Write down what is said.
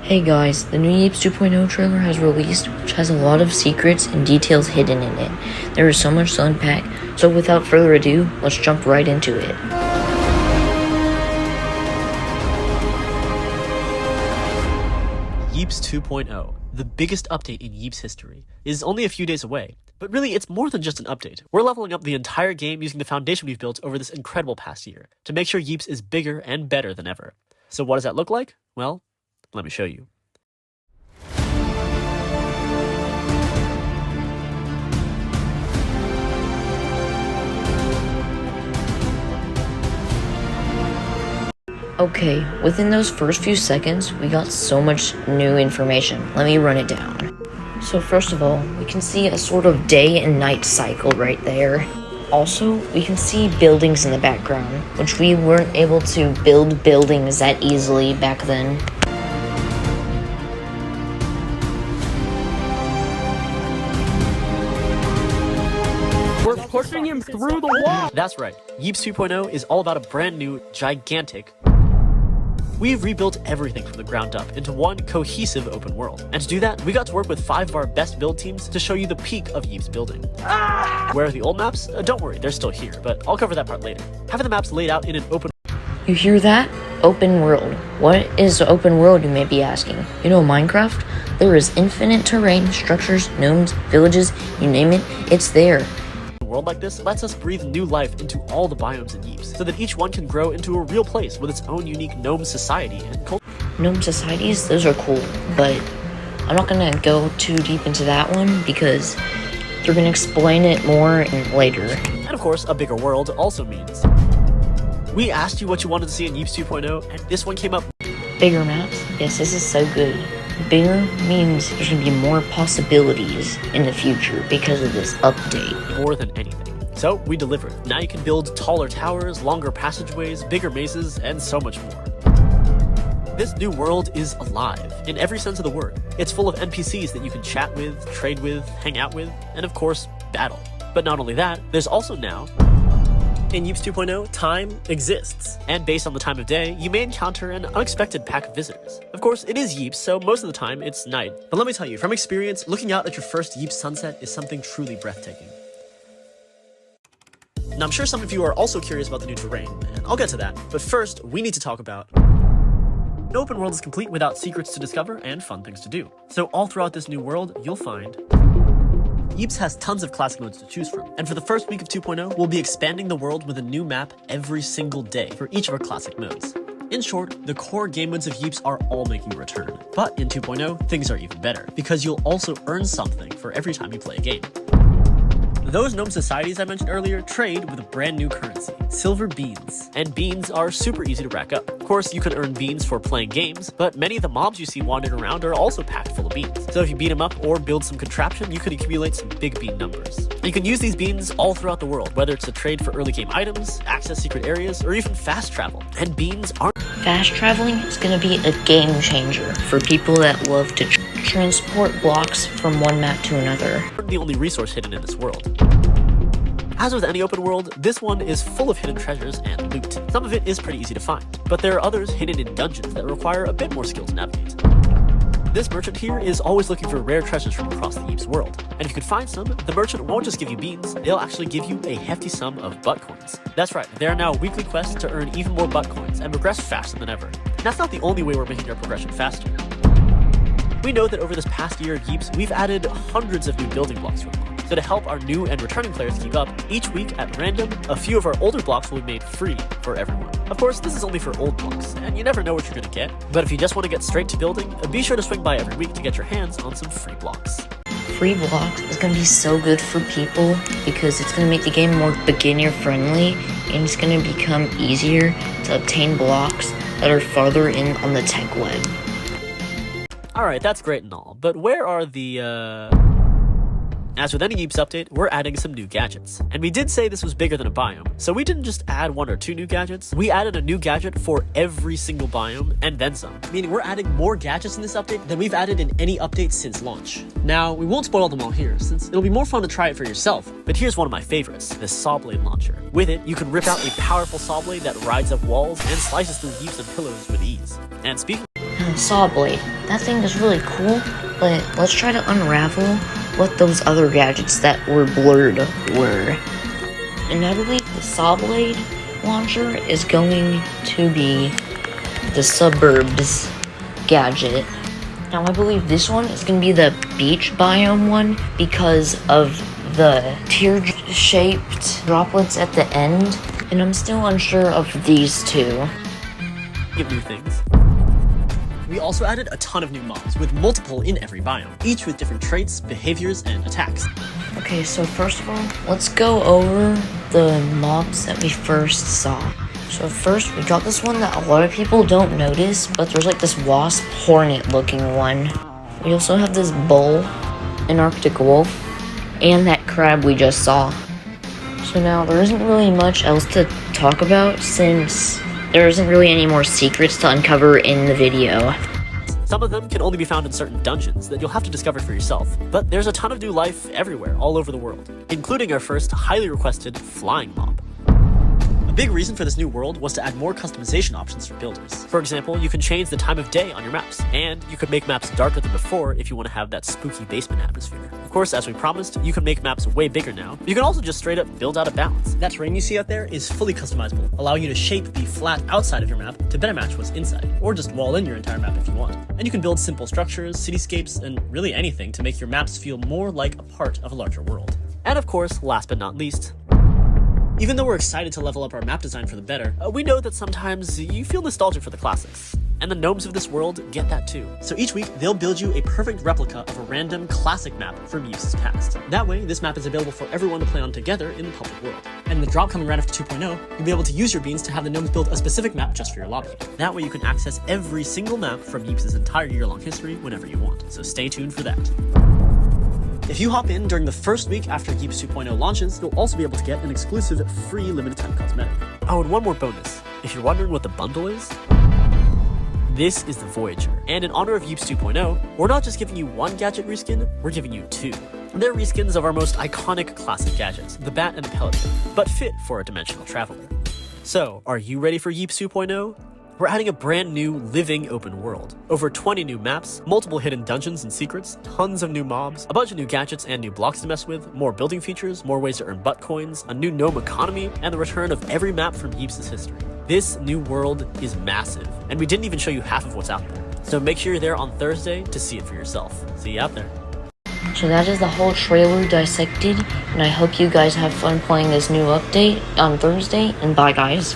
Hey guys, the new Yeeps 2.0 trailer has released, which has a lot of secrets and details hidden in it. There is so much to unpack, so without further ado, let's jump right into it. Yeeps 2.0, the biggest update in Yeeps history, is only a few days away. But really, it's more than just an update. We're leveling up the entire game using the foundation we've built over this incredible past year, to make sure Yeeps is bigger and better than ever. So what does that look like? Well, let me show you. Okay, within those first few seconds, we got so much new information. Let me run it down. So first of all, we can see a sort of day and night cycle right there. Also, we can see buildings in the background, which we weren't able to build buildings that easily back then. We're pushing him through the wall! That's right, Yeeps 2.0 is all about a brand new, gigantic... We've rebuilt everything from the ground up into one cohesive open world. And to do that, we got to work with 5 of our best build teams to show you the peak of Yeeps building. Where are the old maps? Don't worry, they're still here, but I'll cover that part later. Having the maps laid out in an open... You hear that? Open world. What is open world, you may be asking? You know Minecraft? There is infinite terrain, structures, gnomes, villages, you name it, it's there. A world like this lets us breathe new life into all the biomes in Yeeps, so that each one can grow into a real place with its own unique gnome society and culture. Gnome societies, those are cool, but I'm not gonna go too deep into that one because they're gonna explain it more later. And of course, a bigger world also means... We asked you what you wanted to see in Yeeps 2.0, and this one came up. Bigger maps? Yes, this is so good. Bigger means there's gonna be more possibilities in the future because of this update. More than anything. So, we delivered. Now you can build taller towers, longer passageways, bigger mazes, and so much more. This new world is alive, in every sense of the word. It's full of NPCs that you can chat with, trade with, hang out with, and of course, battle. But not only that, there's also now... In Yeeps 2.0, time exists, and based on the time of day, you may encounter an unexpected pack of visitors. Of course, it is Yeeps, so most of the time it's night. But let me tell you, from experience, looking out at your first Yeeps sunset is something truly breathtaking. Now I'm sure some of you are also curious about the new terrain, and I'll get to that, but first, we need to talk about... No open world is complete without secrets to discover and fun things to do. So all throughout this new world, you'll find... Yeeps has tons of classic modes to choose from, and for the first week of 2.0, we'll be expanding the world with a new map every single day for each of our classic modes. In short, the core game modes of Yeeps are all making a return. But in 2.0, things are even better, because you'll also earn something for every time you play a game. Those gnome societies I mentioned earlier trade with a brand new currency, silver beans. And beans are super easy to rack up. Of course, you can earn beans for playing games, but many of the mobs you see wandering around are also packed full of beans. So if you beat them up or build some contraption, you can accumulate some big bean numbers. You can use these beans all throughout the world, whether it's to trade for early game items, access secret areas, or even fast travel. And beans aren't... Fast traveling is gonna be a game changer for people that love to transport blocks from one map to another. The only resource hidden in this world. As with any open world, this one is full of hidden treasures and loot. Some of it is pretty easy to find, but there are others hidden in dungeons that require a bit more skill to navigate. This merchant here is always looking for rare treasures from across the Yeeps world, and if you can find some, the merchant won't just give you beans, they'll actually give you a hefty sum of butt coins. That's right, there are now weekly quests to earn even more butt coins and progress faster than ever. And that's not the only way we're making our progression faster. We know that over this past year at Yeeps, we've added hundreds of new building blocks to our map. So to help our new and returning players keep up, each week at random, a few of our older blocks will be made free for everyone. Of course, this is only for old blocks, and you never know what you're gonna get, but if you just want to get straight to building, be sure to swing by every week to get your hands on some free blocks. Free blocks is gonna be so good for people because it's gonna make the game more beginner friendly and it's gonna become easier to obtain blocks that are farther in on the tech web. Alright, that's great and all, but where are the, As with any Yeeps update, we're adding some new gadgets. And we did say this was bigger than a biome, so we didn't just add 1 or 2 new gadgets, we added a new gadget for every single biome, and then some. Meaning we're adding more gadgets in this update than we've added in any update since launch. Now, we won't spoil them all here, since it'll be more fun to try it for yourself, but here's one of my favorites, the saw blade launcher. With it, you can rip out a powerful saw blade that rides up walls and slices through heaps and pillows with ease. And speaking Saw blade. That thing is really cool, but let's try to unravel what those other gadgets that were blurred were. And I believe the saw blade launcher is going to be the suburbs gadget. Now I believe this one is going to be the beach biome one because of the tear-shaped droplets at the end, and I'm still unsure of these two. Give new things. We also added a ton of new mobs, with multiple in every biome, each with different traits, behaviors, and attacks. Okay, so first of all, let's go over the mobs that we first saw. So first, we got this one that a lot of people don't notice, but there's like this wasp hornet looking one. We also have this bull, an arctic wolf, and that crab we just saw. So now, there isn't really much else to talk about since there isn't really any more secrets to uncover in the video. Some of them can only be found in certain dungeons that you'll have to discover for yourself, but there's a ton of new life everywhere, all over the world, including our first highly requested flying mob. A big reason for this new world was to add more customization options for builders. For example, you can change the time of day on your maps, and you could make maps darker than before if you want to have that spooky basement atmosphere. Of course, as we promised, you can make maps way bigger now. You can also just straight up build out a balance. That terrain you see out there is fully customizable, allowing you to shape the flat outside of your map to better match what's inside, or just wall in your entire map if you want. And you can build simple structures, cityscapes, and really anything to make your maps feel more like a part of a larger world. And of course, last but not least, even though we're excited to level up our map design for the better, we know that sometimes you feel nostalgic for the classics. And the gnomes of this world get that too. So each week, they'll build you a perfect replica of a random classic map from Yeeps' past. That way, this map is available for everyone to play on together in the public world. And in the drop coming right after 2.0, you'll be able to use your beans to have the gnomes build a specific map just for your lobby. That way you can access every single map from Yeeps' entire year-long history whenever you want. So stay tuned for that. If you hop in during the first week after Yeeps 2.0 launches, you'll also be able to get an exclusive free limited time cosmetic. Oh, and one more bonus. If you're wondering what the bundle is, this is the Voyager. And in honor of Yeeps 2.0, we're not just giving you one gadget reskin, we're giving you two. They're reskins of our most iconic classic gadgets, the Bat and the Pelican, but fit for a dimensional traveler. So, are you ready for Yeeps 2.0? We're adding a brand new, living open world. Over 20 new maps, multiple hidden dungeons and secrets, tons of new mobs, a bunch of new gadgets and new blocks to mess with, more building features, more ways to earn butt coins, a new gnome economy, and the return of every map from Yeeps' history. This new world is massive, and we didn't even show you half of what's out there. So make sure you're there on Thursday to see it for yourself. See you out there. So that is the whole trailer dissected, and I hope you guys have fun playing this new update on Thursday, and bye guys.